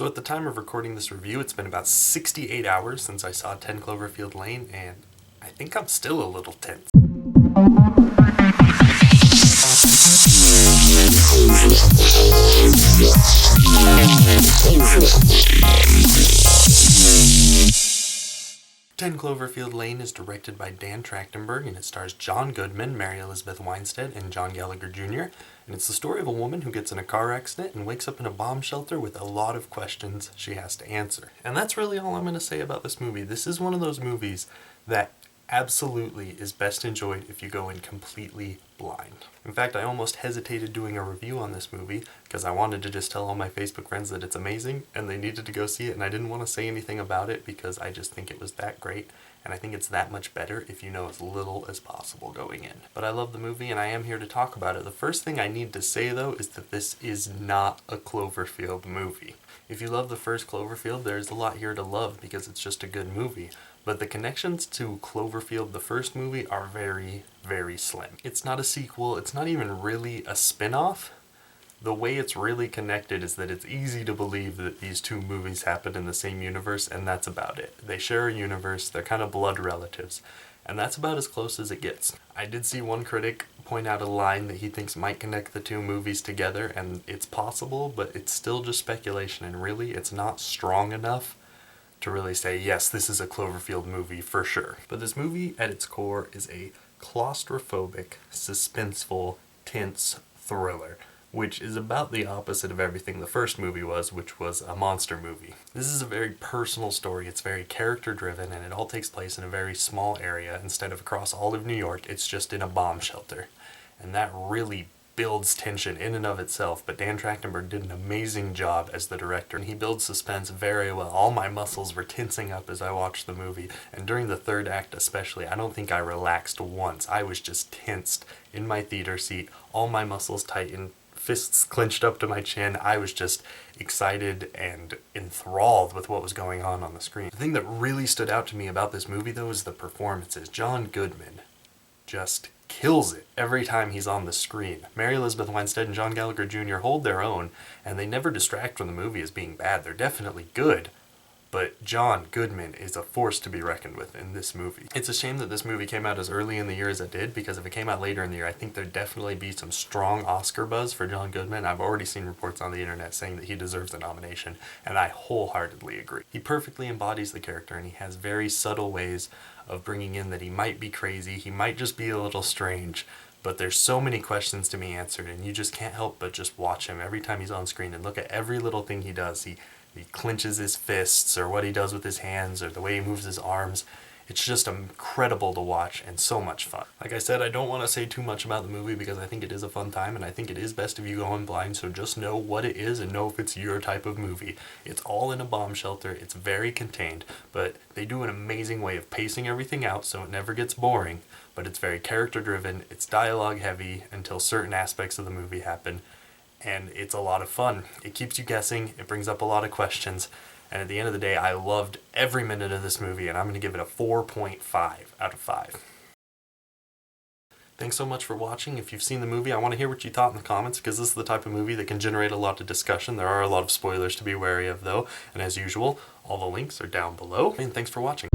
So at the time of recording this review, it's been about 68 hours since I saw 10 Cloverfield Lane, and I think I'm still a little tense. "10 Cloverfield Lane" is directed by Trachtenberg, and it stars John Goodman, Mary Elizabeth Winstead, and John Gallagher Jr., and it's the story of a woman who gets in a car accident and wakes up in a bomb shelter with a lot of questions she has to answer. And that's really all I'm going to say about this movie. This is one of those movies that absolutely is best enjoyed if you go in completely blind. In fact, I almost hesitated doing a review on this movie because I wanted to just tell all my Facebook friends that it's amazing and they needed to go see it, and I didn't want to say anything about it because I just think it was that great, and I think it's that much better if you know as little as possible going in. But I love the movie and I am here to talk about it. The first thing I need to say though is that this is not a Cloverfield movie. If you love the first Cloverfield, there's a lot here to love because it's just a good movie. But the connections to Cloverfield, the first movie, are very, very slim. It's not a sequel, it's not even really a spin-off. The way it's really connected is that it's easy to believe that these two movies happened in the same universe, and that's about it. They share a universe, they're kind of blood relatives, and that's about as close as it gets. I did see one critic point out a line that he thinks might connect the two movies together, and it's possible, but it's still just speculation, and really, it's not strong enough to really say, yes, this is a Cloverfield movie for sure. But this movie, at its core, is a claustrophobic, suspenseful, tense thriller, which is about the opposite of everything the first movie was, which was a monster movie. This is a very personal story, it's very character-driven, and it all takes place in a very small area. Instead of across all of New York, it's just in a bomb shelter. And that really builds tension in and of itself, but Trachtenberg did an amazing job as the director, and he builds suspense very well. All my muscles were tensing up as I watched the movie, and during the third act especially, I don't think I relaxed once. I was just tensed in my theater seat, all my muscles tightened, fists clenched up to my chin. I was just excited and enthralled with what was going on the screen. The thing that really stood out to me about this movie though is the performances. John Goodman just kills it every time he's on the screen. Mary Elizabeth Winstead and John Gallagher Jr. hold their own, and they never distract from the movie as being bad. They're definitely good, but John Goodman is a force to be reckoned with in this movie. It's a shame that this movie came out as early in the year as it did, because if it came out later in the year, I think there'd definitely be some strong Oscar buzz for John Goodman. I've already seen reports on the internet saying that he deserves a nomination, and I wholeheartedly agree. He perfectly embodies the character, and he has very subtle ways of bringing in that he might be crazy, he might just be a little strange, but there's so many questions to be answered, and you just can't help but just watch him every time he's on screen and look at every little thing he does. He clenches his fists, or what he does with his hands, or the way he moves his arms. It's just incredible to watch and so much fun. Like I said, I don't want to say too much about the movie because I think it is a fun time, and I think it is best if you go in blind, so just know what it is and know if it's your type of movie. It's all in a bomb shelter, it's very contained, but they do an amazing way of pacing everything out so it never gets boring, but it's very character driven, it's dialogue heavy until certain aspects of the movie happen, and it's a lot of fun. It keeps you guessing, it brings up a lot of questions, and at the end of the day, I loved every minute of this movie, and I'm going to give it a 4.5 out of 5. Thanks so much for watching. If you've seen the movie, I want to hear what you thought in the comments, because this is the type of movie that can generate a lot of discussion. There are a lot of spoilers to be wary of, though, and as usual, all the links are down below, and thanks for watching.